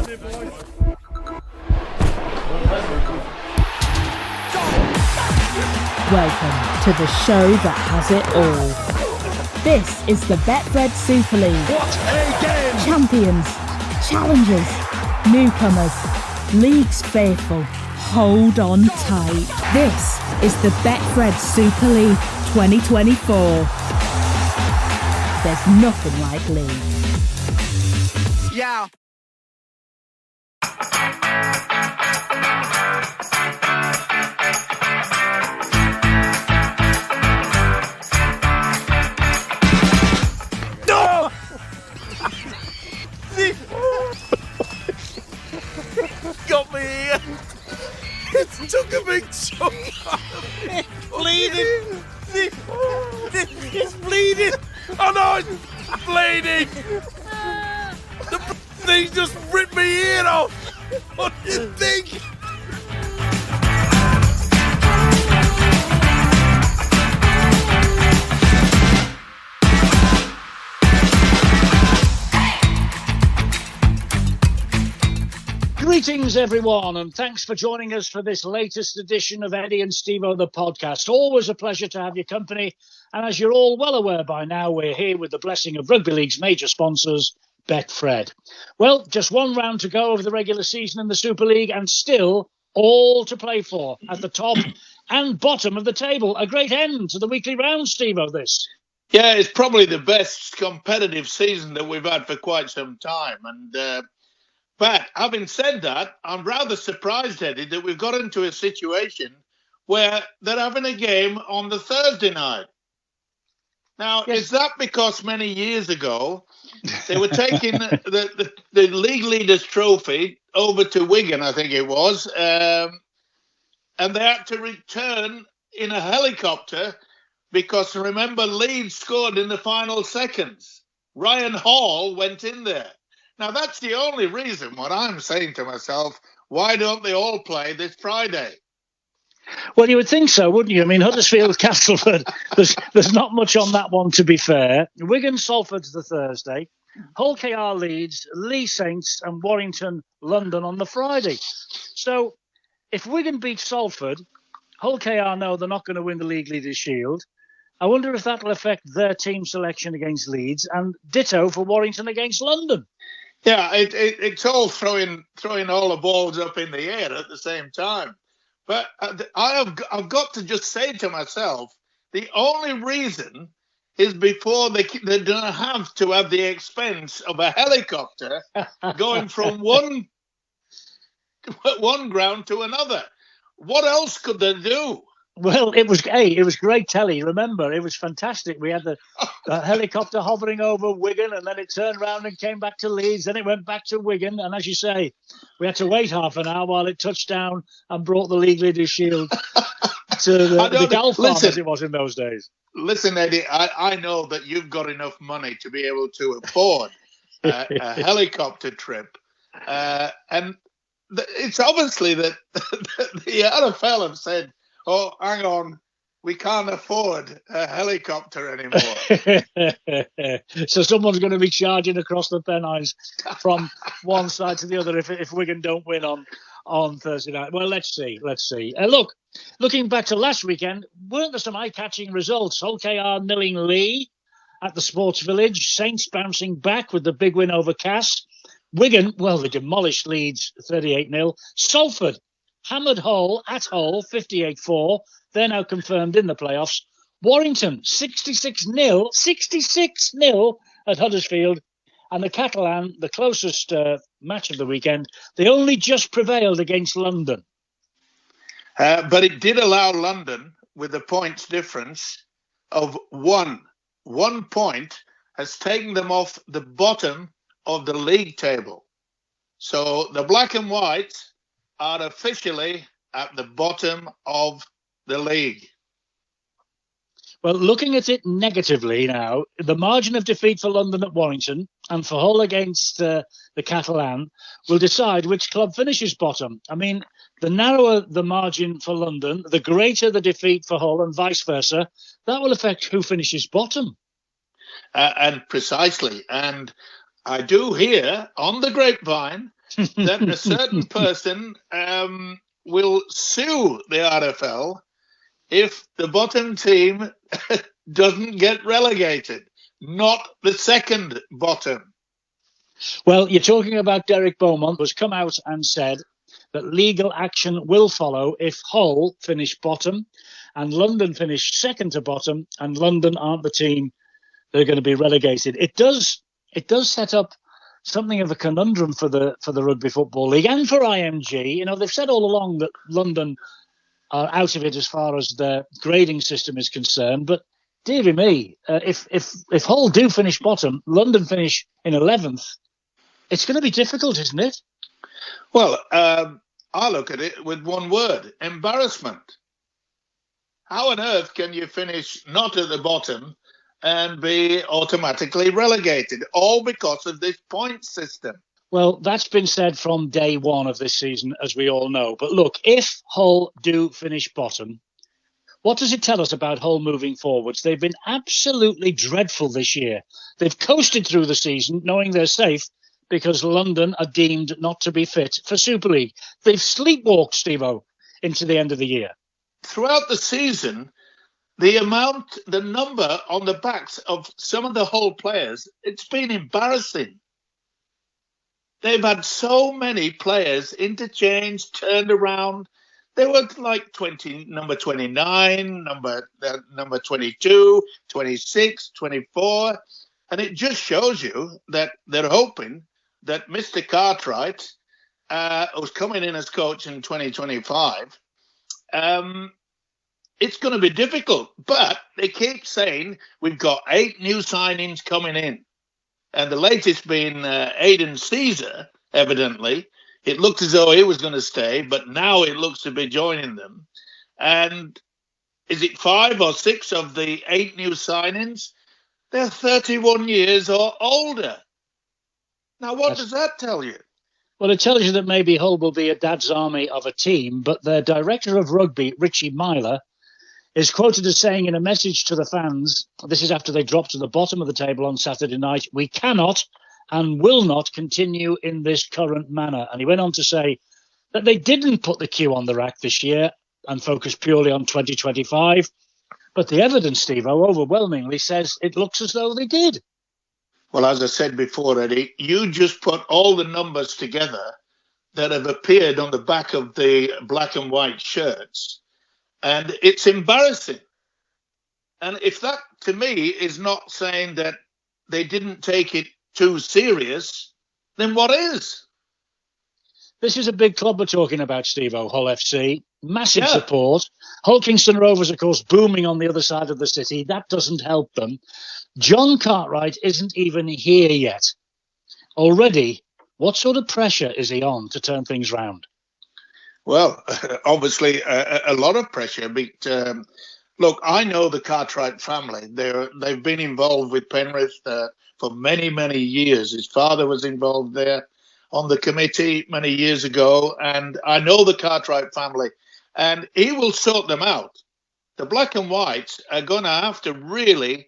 Welcome to the show that has it all. This is the Betfred Super League. What a game! Champions, challengers, newcomers, leagues faithful, hold on tight. This is the Betfred Super League 2024. There's nothing like league. Yeah. No! Got me here. It took a big chunk out of me. Bleeding. It's bleeding. Oh no, it's bleeding. The thing just ripped my ear off. What do you think? Greetings, everyone, and thanks for joining us for this latest edition of Eddie and Stevo, the podcast. Always a pleasure to have your company. And as you're all well aware by now, we're here with the blessing of Rugby League's major sponsors, Betfred. Well, just one round to go of the regular season in the Super League and still all to play for at the top and bottom of the table. A great end to the weekly round, Stevo, this. Yeah, it's probably the best competitive season that we've had for quite some time. But having said that, I'm rather surprised, Eddie, that we've got into a situation where they're having a game on the Thursday night. Now, Yes. Is that because many years ago they were taking the league leaders trophy over to Wigan, I think it was, and they had to return in a helicopter because, remember, Leeds scored in the final seconds. Ryan Hall went in there. Now, that's the only reason what I'm saying to myself, why don't they all play this Friday? Well, you would think so, wouldn't you? I mean, Huddersfield, Castleford, there's not much on that one, to be fair. Wigan, Salford's the Thursday. Hull KR Leeds, Lee Saints and Warrington, London on the Friday. So if Wigan beats Salford, Hull KR know they're not going to win the League Leaders' Shield. I wonder if that will affect their team selection against Leeds, and ditto for Warrington against London. Yeah, it's all throwing all the balls up in the air at the same time. But I've got to just say to myself, the only reason is before they don't have to have the expense of a helicopter going from one ground to another. What else could they do? Well, it was great telly. Remember, it was fantastic. We had the helicopter hovering over Wigan, and then it turned around and came back to Leeds. Then it went back to Wigan, and as you say, we had to wait half an hour while it touched down and brought the League Leaders' Shield to the golf farm, as it was in those days. Listen, Eddie, I know that you've got enough money to be able to afford a helicopter trip, and it's obviously that the NFL have said, oh, hang on, we can't afford a helicopter anymore. So someone's going to be charging across the Pennines from one side to the other if Wigan don't win on Thursday night. Well, let's see. Looking back to last weekend, weren't there some eye-catching results? Hull KR nilling Lee at the Sports Village. Saints bouncing back with the big win over Cass. Wigan, well, they demolished Leeds 38-0. Salford hammered Hull at Hull 58-4. They're now confirmed in the playoffs. Warrington 66-0 at Huddersfield. And the Catalan, the closest match of the weekend, they only just prevailed against London. But it did allow London, with a points difference of one. 1 point has taken them off the bottom of the league table. So the Black and Whites are officially at the bottom of the league. Well, looking at it negatively now, the margin of defeat for London at Warrington and for Hull against the Catalan will decide which club finishes bottom. I mean, the narrower the margin for London, the greater the defeat for Hull and vice versa. That will affect who finishes bottom. And precisely. And I do hear on the grapevine that a certain person will sue the RFL if the bottom team doesn't get relegated, not the second bottom. Well, you're talking about Derek Beaumont, who's come out and said that legal action will follow if Hull finish bottom and London finish second to bottom, and London aren't the team that are going to be relegated. It does set up something of a conundrum for the Rugby Football League and for IMG. You know, they've said all along that London are out of it as far as the grading system is concerned, but dearie me, if Hull do finish bottom, London finish in 11th, it's going to be difficult, isn't it? Well, I look at it with one word: embarrassment. How on earth can you finish not at the bottom and be automatically relegated, all because of this point system? Well, that's been said from day one of this season, as we all know. But look, if Hull do finish bottom, what does it tell us about Hull moving forwards? They've been absolutely dreadful this year. They've coasted through the season knowing they're safe because London are deemed not to be fit for Super League. They've sleepwalked, Stevo, into the end of the year. Throughout the season, the number on the backs of some of the Hull players, it's been embarrassing. They've had so many players interchanged, turned around. They were like number 29, number 22, 26, 24. And it just shows you that they're hoping that Mr. Cartwright, who's coming in as coach in 2025, it's going to be difficult. But they keep saying we've got 8 new signings coming in. And the latest being Aidan Caesar, evidently. It looked as though he was going to stay, but now it looks to be joining them. And is it 5 or 6 of the 8 new signings? They're 31 years or older. Now, what does that tell you? Well, it tells you that maybe Hull will be a dad's army of a team, but their director of rugby, Richie Myler, is quoted as saying in a message to the fans, this is after they dropped to the bottom of the table on Saturday night, "We cannot and will not continue in this current manner." And he went on to say that they didn't put the queue on the rack this year and focus purely on 2025. But the evidence, Stevo, overwhelmingly says it looks as though they did. Well, as I said before, Eddie, you just put all the numbers together that have appeared on the back of the black and white shirts, and it's embarrassing. And if that, to me, is not saying that they didn't take it too serious, then what is? This is a big club we're talking about, Stevo, Hull FC. Massive support. Hull Kingston Rovers, of course, booming on the other side of the city. That doesn't help them. John Cartwright isn't even here yet. Already, what sort of pressure is he on to turn things round? Well, obviously, a lot of pressure. But look, I know the Cartwright family. They've been involved with Penrith for many, many years. His father was involved there on the committee many years ago, and I know the Cartwright family, and he will sort them out. The black and whites are going to have to really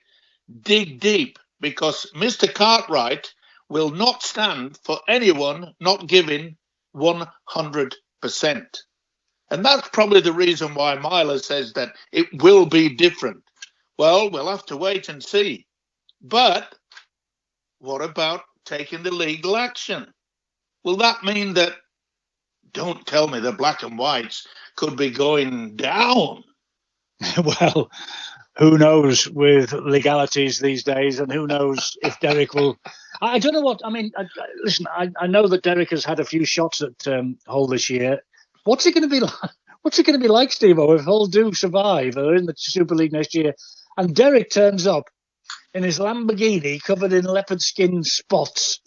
dig deep, because Mr. Cartwright will not stand for anyone not giving 100%. And that's probably the reason why Myler says that it will be different. Well, we'll have to wait and see. But what about taking the legal action? Will that mean that, don't tell me the black and whites could be going down? Well, who knows with legalities these days, and who knows if Derek will. I don't know what. I mean, listen, I know that Derek has had a few shots at Hull this year. What's it going to be like? What's it going to be like, Stevo, if Hull do survive or in the Super League next year, and Derek turns up in his Lamborghini covered in leopard skin spots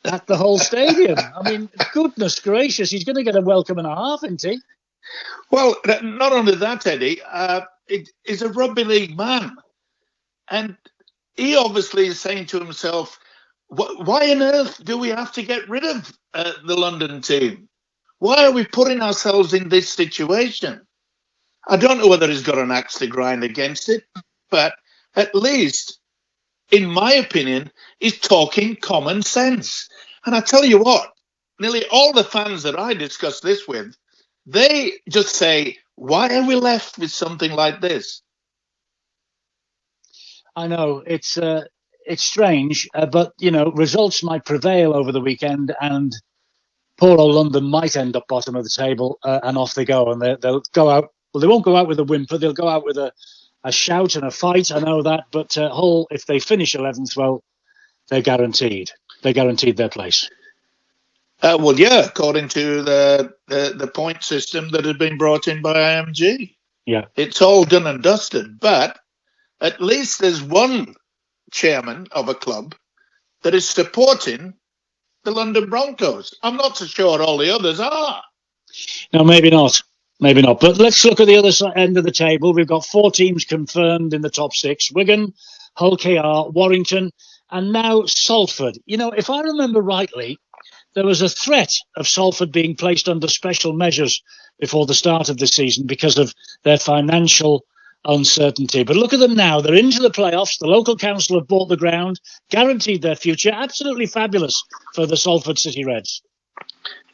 at the Hull Stadium? I mean, goodness gracious, he's going to get a welcome and a half, isn't he? Well, not only that, Eddie, he's a rugby league man. And he obviously is saying to himself, why on earth do we have to get rid of the London team? Why are we putting ourselves in this situation? I don't know whether he's got an axe to grind against it, but at least, in my opinion, he's talking common sense. And I tell you what, nearly all the fans that I discuss this with, they just say, why are we left with something like this? I know it's strange, but results might prevail over the weekend, and poor old London might end up bottom of the table, and off they go, and they'll go out. Well, they won't go out with a whimper. They'll go out with a shout and a fight. I know that, but Hull, if they finish 11th, well, they're guaranteed. They're guaranteed their place. Well, yeah, according to the point system that had been brought in by IMG. Yeah, it's all done and dusted. But at least there's one chairman of a club that is supporting the London Broncos. I'm not so sure all the others are. No, maybe not. Maybe not. But let's look at the other end of the table. We've got 4 teams confirmed in the top 6. Wigan, Hull KR, Warrington, and now Salford. If I remember rightly, there was a threat of Salford being placed under special measures before the start of the season because of their financial uncertainty. But look at them now. They're into the playoffs. The local council have bought the ground, guaranteed their future. Absolutely fabulous for the Salford City Reds.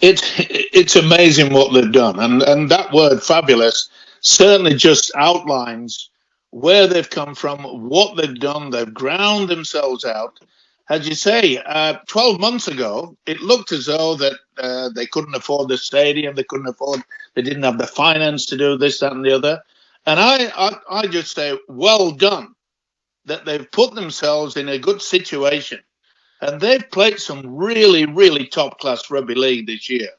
It's amazing what they've done. And that word fabulous certainly just outlines where they've come from, what they've done. They've ground themselves out. As you say, 12 months ago, it looked as though that they couldn't afford the stadium, they didn't have the finance to do this, that, and the other. And I just say, well done, that they've put themselves in a good situation. And they've played some really, really top-class rugby league this year.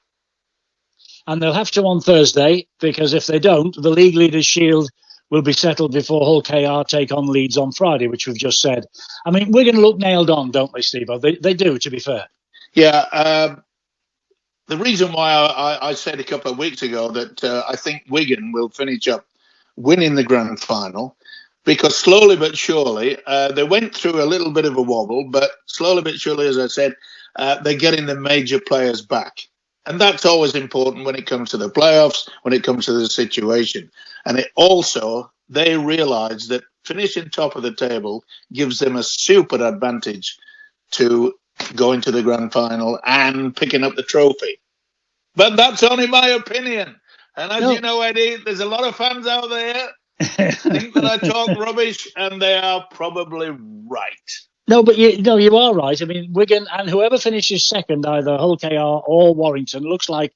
And they'll have to on Thursday, because if they don't, the League Leaders' Shield will be settled before Hull KR take on Leeds on Friday, which we've just said. I mean, we're going to look nailed on, don't we, Stevo? They do, to be fair. Yeah. The reason why I said a couple of weeks ago that I think Wigan will finish up winning the grand final, because slowly but surely, they went through a little bit of a wobble, but slowly but surely, as I said, they're getting the major players back. And that's always important when it comes to the playoffs, when it comes to the situation. And they realise that finishing top of the table gives them a super advantage to going to the grand final and picking up the trophy. But that's only my opinion. And as you know, Eddie, there's a lot of fans out there think that I talk rubbish, and they are probably right. No, but you are right. I mean, Wigan and whoever finishes second, either Hull KR or Warrington, looks like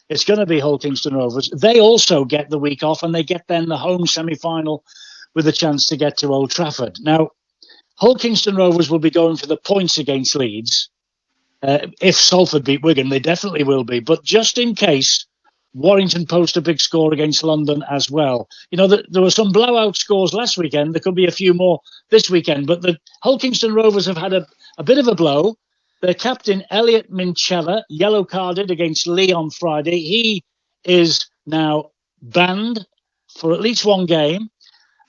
it's going to be Hull Kingston Rovers. They also get the week off, and they get then the home semi-final with a chance to get to Old Trafford. Now, Hull Kingston Rovers will be going for the points against Leeds. If Salford beat Wigan, they definitely will be. But just in case Warrington post a big score against London as well. There were some blowout scores last weekend. There could be a few more this weekend. But the Hull Kingston Rovers have had a bit of a blow. Their captain, Elliot Minchella, yellow carded against Lee on Friday. He is now banned for at least one game.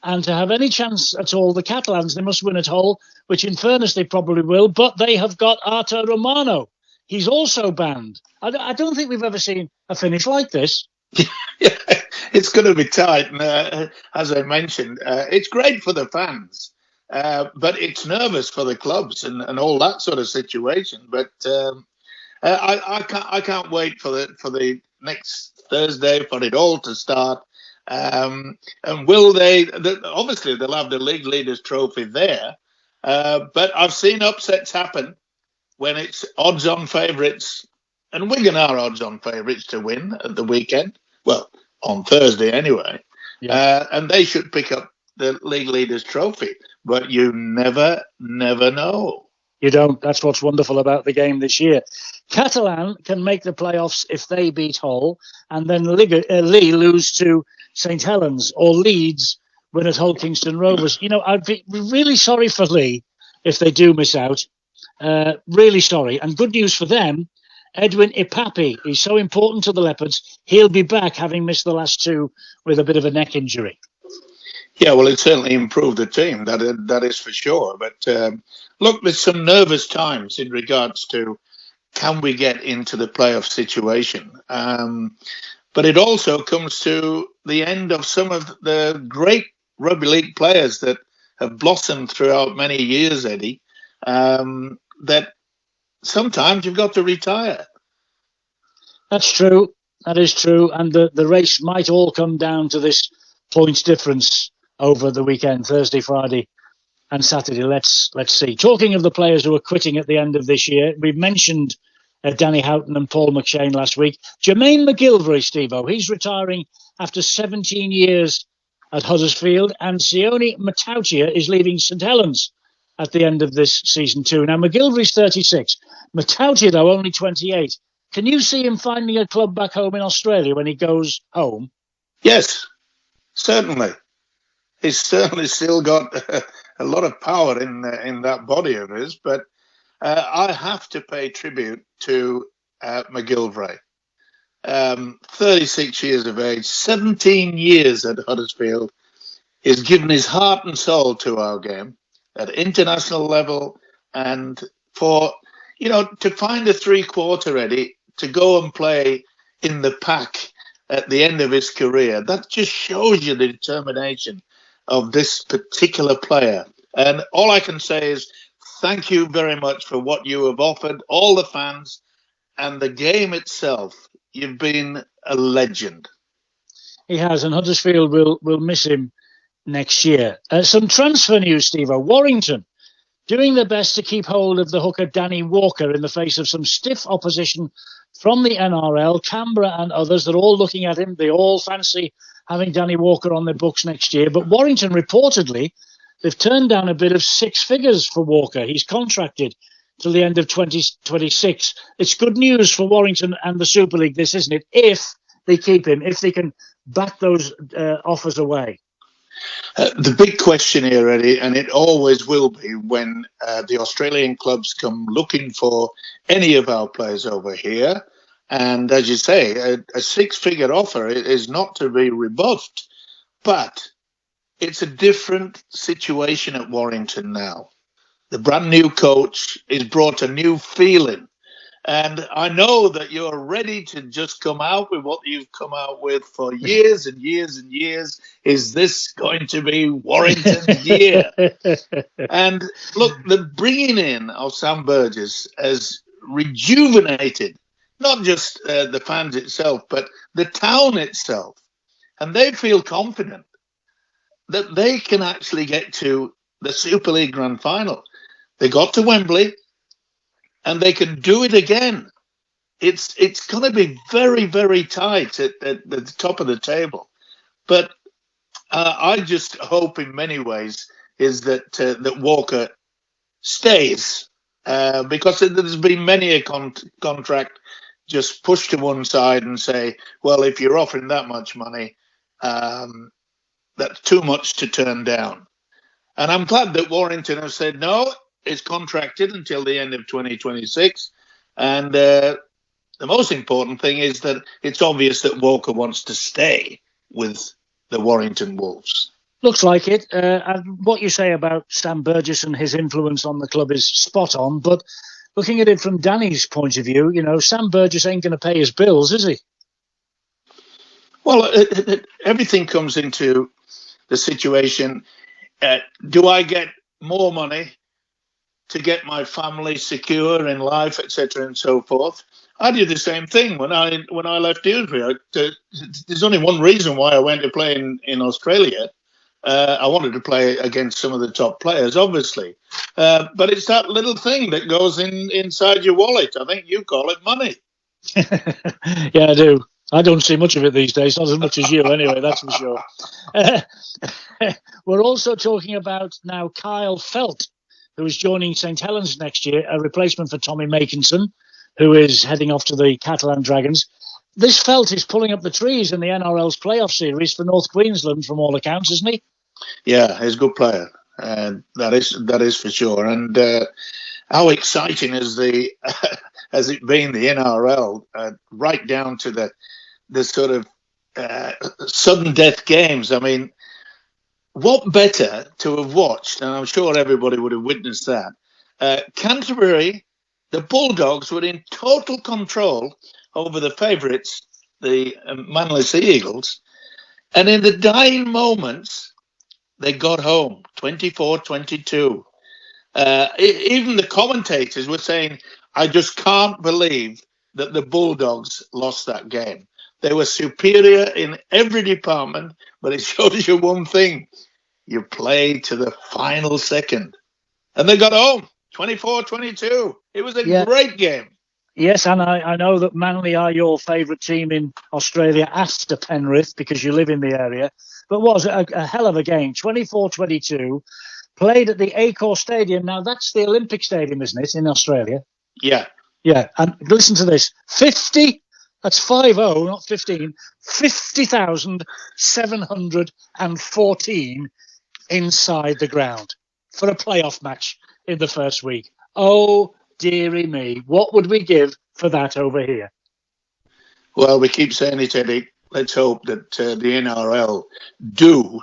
And to have any chance at all, the Catalans, they must win at Hull, which in fairness they probably will. But they have got Artur Romano. He's also banned. I don't think we've ever seen a finish like this. Yeah, it's going to be tight. And, as I mentioned, it's great for the fans, but it's nervous for the clubs and all that sort of situation. But I can't wait for the next Thursday for it all to start. And will they? Obviously, they'll have the League Leaders Trophy there. But I've seen upsets happen when it's odds-on favourites, and Wigan are odds-on favourites to win at the weekend. Well, on Thursday anyway. Yeah. And they should pick up the League Leaders Trophy. But you never know. You don't. That's what's wonderful about the game this year. Catalan can make the playoffs if they beat Hull, and then Lee lose to St Helens, or Leeds win at Hull Kingston Rovers. I'd be really sorry for Lee if they do miss out. Really sorry. And good news for them, Edwin Ipapi, he's so important to the Leopards. He'll be back, having missed the last 2 with a bit of a neck injury. Yeah, well, it certainly improved the team, that is for sure. But look, there's some nervous times in regards to can we get into the playoff situation. But it also comes to the end of some of the great rugby league players that have blossomed throughout many years, Eddie, that sometimes you've got to retire. That's true. That is true. And the race might all come down to this points difference over the weekend, Thursday, Friday, and Saturday. Let's see. Talking of the players who are quitting at the end of this year, we've mentioned Danny Houghton and Paul McShane last week. Jermaine McGilvray, Stevo, he's retiring after 17 years at Huddersfield, and Sione Matautia is leaving St Helens at the end of this season too. Now, McGilvray's 36. Matautia, though, only 28. Can you see him finding a club back home in Australia when he goes home? Yes, certainly. He's certainly still got a lot of power in that body of his, but I have to pay tribute to McGilvray. 36 years of age, 17 years at Huddersfield. He's given his heart and soul to our game at international level, and for, to find a three-quarter Eddie to go and play in the pack at the end of his career, that just shows you the determination of this particular player. And all I can say is thank you very much for what you have offered all the fans and the game itself. You've been a legend. He has, and Huddersfield will miss him next year. Some transfer news, Stevo. Warrington doing their best to keep hold of the hooker Danny Walker in the face of some stiff opposition from the NRL, Canberra and others. They're all looking at him. They all fancy having Danny Walker on their books next year. But Warrington, reportedly, they've turned down a bid of 6 figures for Walker. He's contracted till the end of 2026. It's good news for Warrington and the Super League, this, isn't it? If they keep him, if they can back those offers away. The big question here, Eddie, and it always will be when the Australian clubs come looking for any of our players over here, and as you say, a 6-figure offer is not to be rebuffed, but it's a different situation at Warrington now. The brand new coach has brought a new feeling. And I know that you're ready to just come out with what you've come out with for years and years and years. Is this going to be Warrington's year? And look, the bringing in of Sam Burgess has rejuvenated not just the fans itself, but the town itself. And they feel confident that they can actually get to the Super League Grand Final. They got to Wembley, and they can do it again. It's going to be very, very tight at the top of the table. But I just hope in many ways is that Walker stays, because there's been many a contract just pushed to one side and say, well, if you're offering that much money, that's too much to turn down. And I'm glad that Warrington have said, no, it's contracted until the end of 2026. And the most important thing is that it's obvious that Walker wants to stay with the Warrington Wolves. Looks like it. And what you say about Sam Burgess and his influence on the club is spot on. But looking at it from Danny's point of view, Sam Burgess ain't going to pay his bills, is he? Well, everything comes into the situation. Do I get more money to get my family secure in life, etc., and so forth? I did the same thing when I left Dewsbury. There's only one reason why I went to play in Australia. I wanted to play against some of the top players, obviously. But it's that little thing that goes inside your wallet. I think you call it money. Yeah, I do. I don't see much of it these days, not as much as you anyway, that's for sure. We're also talking about now Kyle Felt, who is joining St Helens next year, a replacement for Tommy Makinson, who is heading off to the Catalan Dragons. This Felt is pulling up the trees in the NRL's playoff series for North Queensland, from all accounts, isn't he? Yeah, he's a good player. That is for sure. And how exciting has it been, the NRL, right down to the sort of sudden death games. I mean, what better to have watched, and I'm sure everybody would have witnessed that. Canterbury, the Bulldogs, were in total control over the favourites, the Manly Sea Eagles, and in the dying moments, they got home, 24-22. Even the commentators were saying, I just can't believe that the Bulldogs lost that game. They were superior in every department, but it shows you one thing. You play to the final second. And they got home, 24-22. It was a great game. Yes, and I know that Manly are your favourite team in Australia after Penrith because you live in the area. But was a hell of a game, 24-22, played at the Accor Stadium. Now, that's the Olympic Stadium, isn't it, in Australia? Yeah. Yeah, and listen to this. 50, that's 50, not 15, 50,714 inside the ground for a playoff match in the first week. Oh, dearie me, what would we give for that over here? Well, we keep saying it, Eddie. Let's hope that the NRL do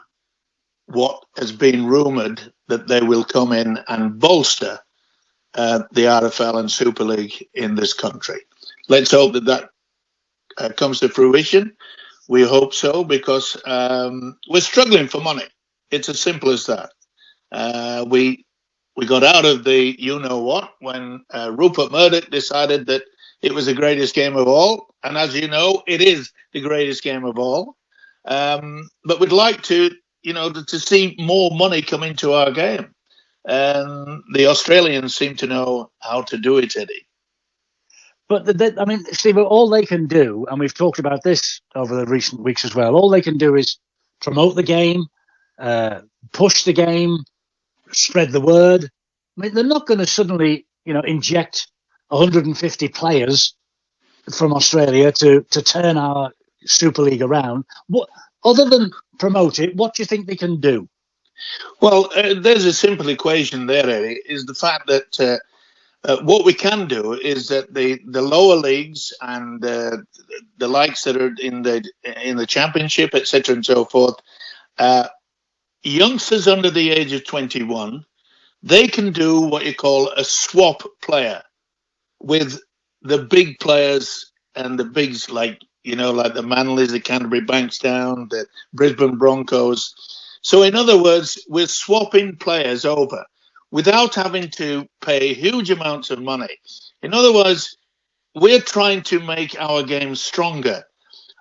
what has been rumoured, that they will come in and bolster the RFL and Super League in this country. Let's hope that comes to fruition. We hope so, because we're struggling for money. It's as simple as that. We got out of the you-know-what when Rupert Murdoch decided that it was the greatest game of all. And as you know, it is the greatest game of all. But we'd like to see more money come into our game. And the Australians seem to know how to do it, Eddie. But, Steve, all they can do, and we've talked about this over the recent weeks as well, all they can do is promote the game, push the game, spread the word. I mean, they're not going to suddenly, inject 150 players from Australia to turn our Super League around. What, other than promote it, what do you think they can do? Well, there's a simple equation there, Eddie, is the fact that what we can do is that the lower leagues and the likes that are in the championship, etc., and so forth, youngsters under the age of 21, they can do what you call a swap player with the big players and the bigs, like the Manleys, the Canterbury Bankstown, the Brisbane Broncos. So in other words, we're swapping players over without having to pay huge amounts of money. In other words, we're trying to make our game stronger.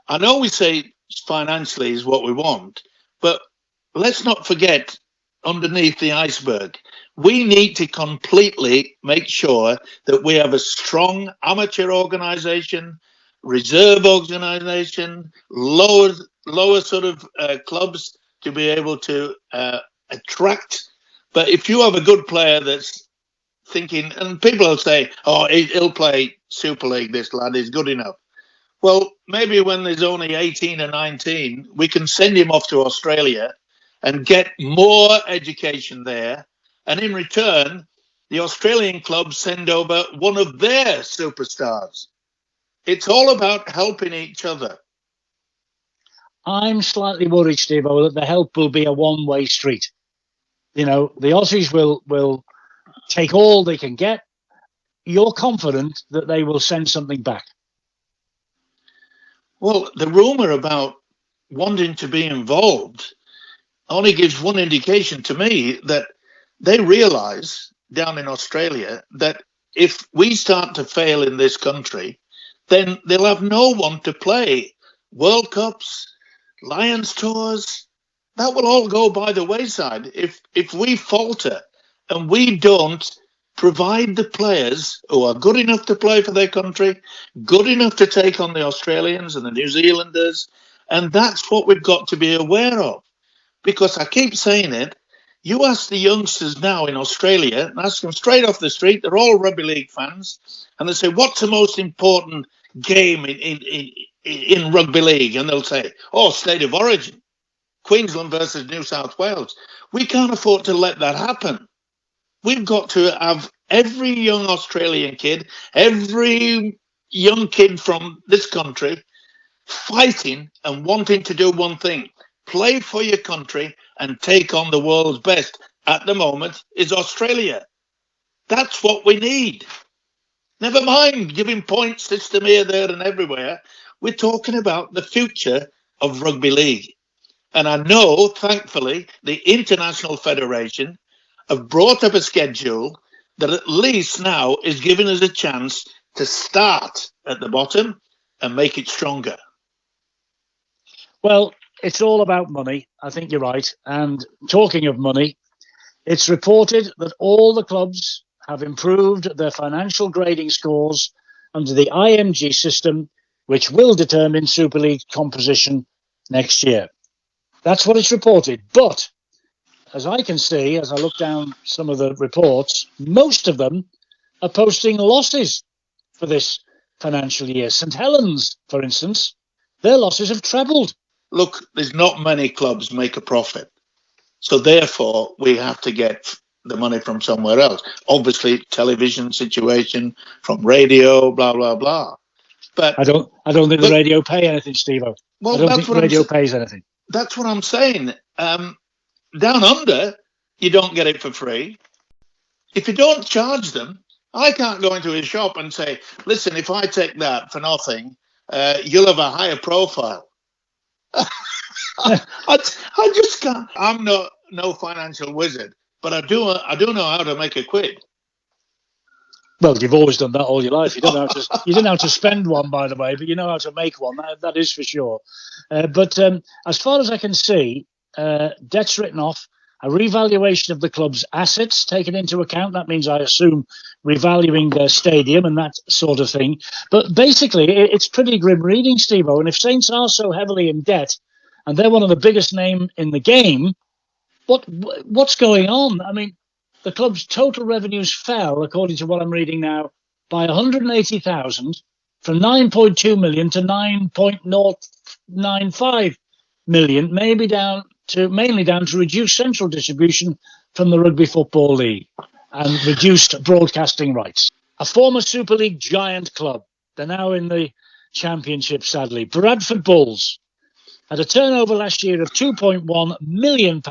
I know we say financially is what we want, but let's not forget underneath the iceberg, we need to completely make sure that we have a strong amateur organisation, reserve organisation, lower sort of clubs to be able to attract. But if you have a good player that's thinking, and people will say, oh, he'll play Super League, this lad is good enough. Well, maybe when there's only 18 or 19, we can send him off to Australia and get more education there. And in return, the Australian clubs send over one of their superstars. It's all about helping each other. I'm slightly worried, Stevo, that the help will be a one-way street. The Aussies will take all they can get. You're confident that they will send something back? Well, the rumour about wanting to be involved only gives one indication to me that they realise down in Australia that if we start to fail in this country, then they'll have no one to play World Cups, Lions Tours. That will all go by the wayside if we falter and we don't provide the players who are good enough to play for their country, good enough to take on the Australians and the New Zealanders. And that's what we've got to be aware of. Because I keep saying it, you ask the youngsters now in Australia, and ask them straight off the street, they're all rugby league fans, and they say, what's the most important game in rugby league? And they'll say, oh, State of Origin, Queensland versus New South Wales. We can't afford to let that happen. We've got to have every young Australian kid, every young kid from this country fighting and wanting to do one thing: play for your country and take on the world's best. At the moment is Australia. That's what we need. Never mind giving point system here, there and everywhere. We're talking about the future of rugby league. And I know, thankfully, the International Federation have brought up a schedule that at least now is giving us a chance to start at the bottom and make it stronger. Well, it's all about money. I think you're right. And talking of money, it's reported that all the clubs have improved their financial grading scores under the IMG system, which will determine Super League composition next year. That's what it's reported. But as I can see, as I look down some of the reports, most of them are posting losses for this financial year. St Helens, for instance, their losses have trebled. Look, there's not many clubs make a profit. So therefore, we have to get the money from somewhere else. Obviously, television situation, from radio, blah, blah, blah. But I don't think the radio pay anything, Stevo. Well, I don't think the radio pays anything. That's what I'm saying. Down under, you don't get it for free. If you don't charge them, I can't go into a shop and say, listen, if I take that for nothing, you'll have a higher profile. I just can't. I'm no financial wizard, but I do know how to make a quid. Well, you've always done that all your life. You didn't know how to spend one, by the way, but you know how to make one. That is for sure. But as far as I can see, debt's written off. A revaluation of the club's assets taken into account. That means, I assume, revaluing their stadium and that sort of thing. But basically, it's pretty grim reading, Stevo. And if Saints are so heavily in debt, and they're one of the biggest names in the game, what's going on? I mean, the club's total revenues fell, according to what I'm reading now, by 180,000 from 9.2 million to 9.095 million, mainly down to reduced central distribution from the Rugby Football League and reduced broadcasting rights. A former Super League giant club, they're now in the Championship, sadly. Bradford Bulls had a turnover last year of £2.1 million.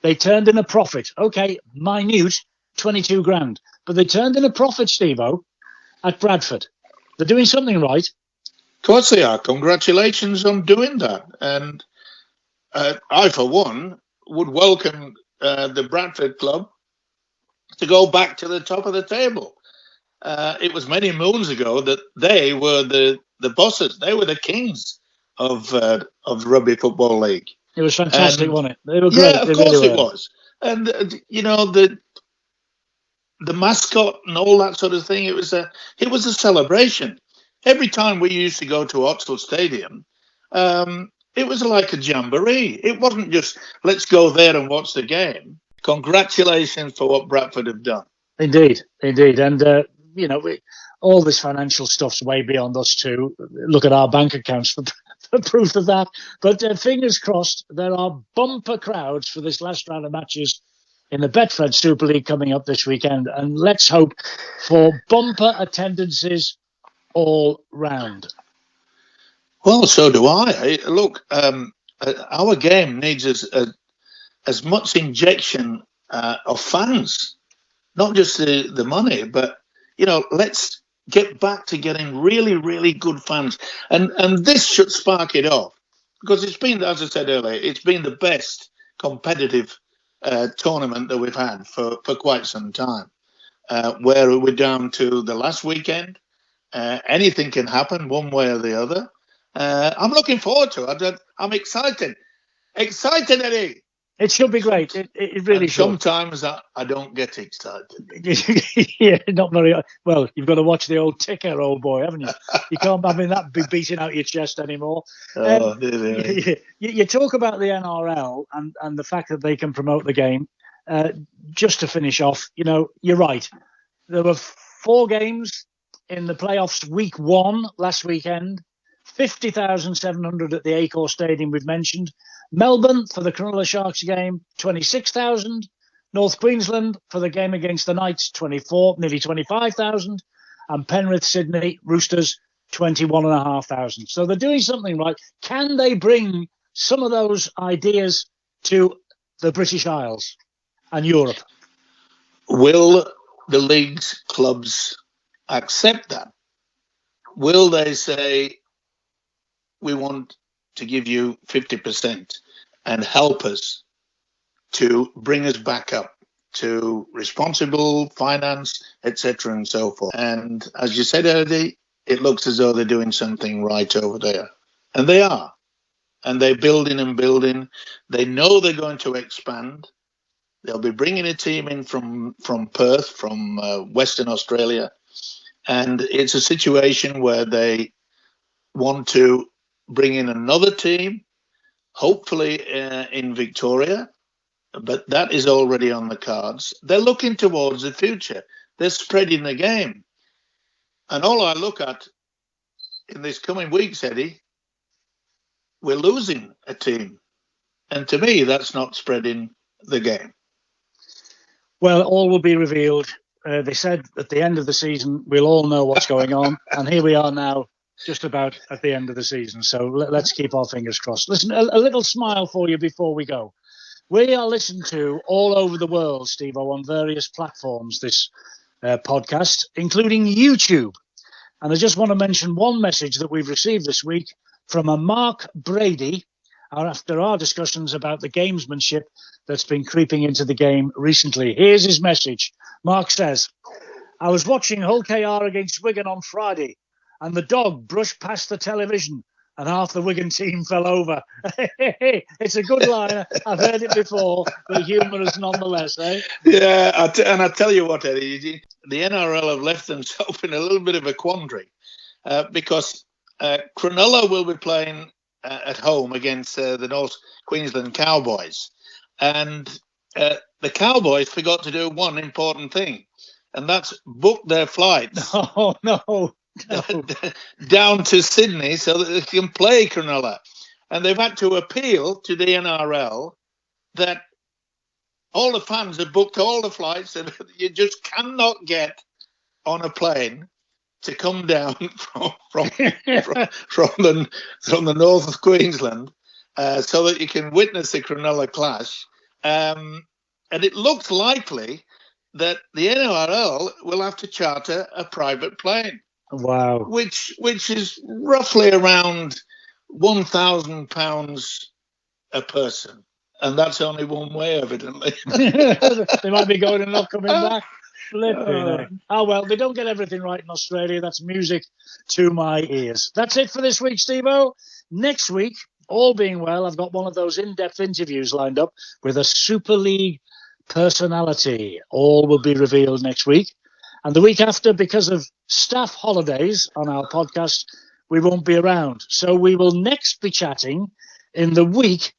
They turned in a profit. Okay, minute, 22 grand. But they turned in a profit, Stevo, at Bradford. They're doing something right. Of course they are. Congratulations on doing that. And I, for one, would welcome the Bradford club to go back to the top of the table. It was many moons ago that they were the bosses. They were the kings of the Rugby Football League. It was fantastic, wasn't it? They were great. Yeah, of course it was. And, the mascot and all that sort of thing, it was a celebration. Every time we used to go to Oxford Stadium, it was like a jamboree. It wasn't just, let's go there and watch the game. Congratulations for what Bradford have done. Indeed. And, all this financial stuff's way beyond us too. Look at our bank accounts for proof of that. But fingers crossed, there are bumper crowds for this last round of matches in the Betfred Super League coming up this weekend. And let's hope for bumper attendances all round. Well, so do I. Look, our game needs as much injection of fans, not just the money, but, let's get back to getting really, really good fans. And this should spark it off, because it's been, as I said earlier, it's been the best competitive tournament that we've had for quite some time, where we're down to the last weekend. Anything can happen one way or the other. I'm looking forward to it. I'm excited. Excited, Eddie. It should be great. It really should. Sometimes I don't get excited. Yeah, not very well. You've got to watch the old ticker, old boy, haven't you? You can't have that be beating out your chest anymore. You talk about the NRL and the fact that they can promote the game. Just to finish off, you're right. There were 4 games in the playoffs week 1 last weekend. 50,700 at the Acor Stadium we've mentioned. Melbourne for the Cronulla Sharks game, 26,000. North Queensland for the game against the Knights, nearly 25,000. And Penrith Sydney Roosters, 21,500. So they're doing something right. Can they bring some of those ideas to the British Isles and Europe? Will the league's clubs accept that? Will they say, we want to give you 50% and help us to bring us back up to responsible finance, etc., and so forth. And as you said, Eddie, it looks as though they're doing something right over there, and they are. And they're building and building. They know they're going to expand. They'll be bringing a team in from Perth, from Western Australia, and it's a situation where they want to bring in another team, hopefully in Victoria, but that is already on the cards. They're looking towards the future. They're spreading the game. And all I look at in this coming weeks, Eddie, we're losing a team. And to me, that's not spreading the game. Well, all will be revealed. They said at the end of the season, we'll all know what's going on. And here we are now, just about at the end of the season. So let's keep our fingers crossed. Listen, a little smile for you before we go. We are listened to all over the world, Stevo, on various platforms, this podcast, including YouTube. And I just want to mention one message that we've received this week from a Mark Brady, after our discussions about the gamesmanship that's been creeping into the game recently. Here's his message. Mark says, I was watching Hull KR against Wigan on Friday, and the dog brushed past the television, and half the Wigan team fell over. It's a good line. I've heard it before, but humorous nonetheless, eh? Yeah, and I tell you what, Eddie, the NRL have left themselves in a little bit of a quandary because Cronulla will be playing at home against the North Queensland Cowboys. And the Cowboys forgot to do one important thing, and that's book their flights. Oh, no. Down to Sydney so that they can play Cronulla. And they've had to appeal to the NRL that all the fans have booked all the flights and you just cannot get on a plane to come down from the north of Queensland so that you can witness the Cronulla clash. And it looks likely that the NRL will have to charter a private plane. Wow. Which is roughly around £1,000 a person. And that's only one way, evidently. They might be going and not coming back. Flipping. Oh, well, they don't get everything right in Australia. That's music to my ears. That's it for this week, Stevo. Next week, all being well, I've got one of those in-depth interviews lined up with a Super League personality. All will be revealed next week. And the week after, because of staff holidays on our podcast, we won't be around. So we will next be chatting in the week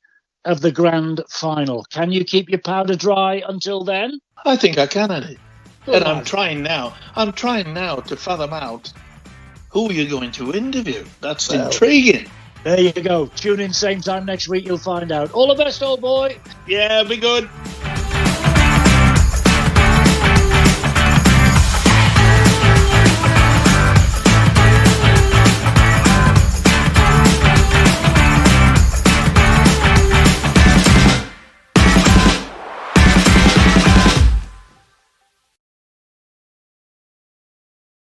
of the grand final. Can you keep your powder dry until then? I think I can, Eddie. Good And lad. I'm trying now to fathom out who you're going to interview. That's intriguing. There you go. Tune in same time next week. You'll find out. All the best, old boy. Yeah, be good.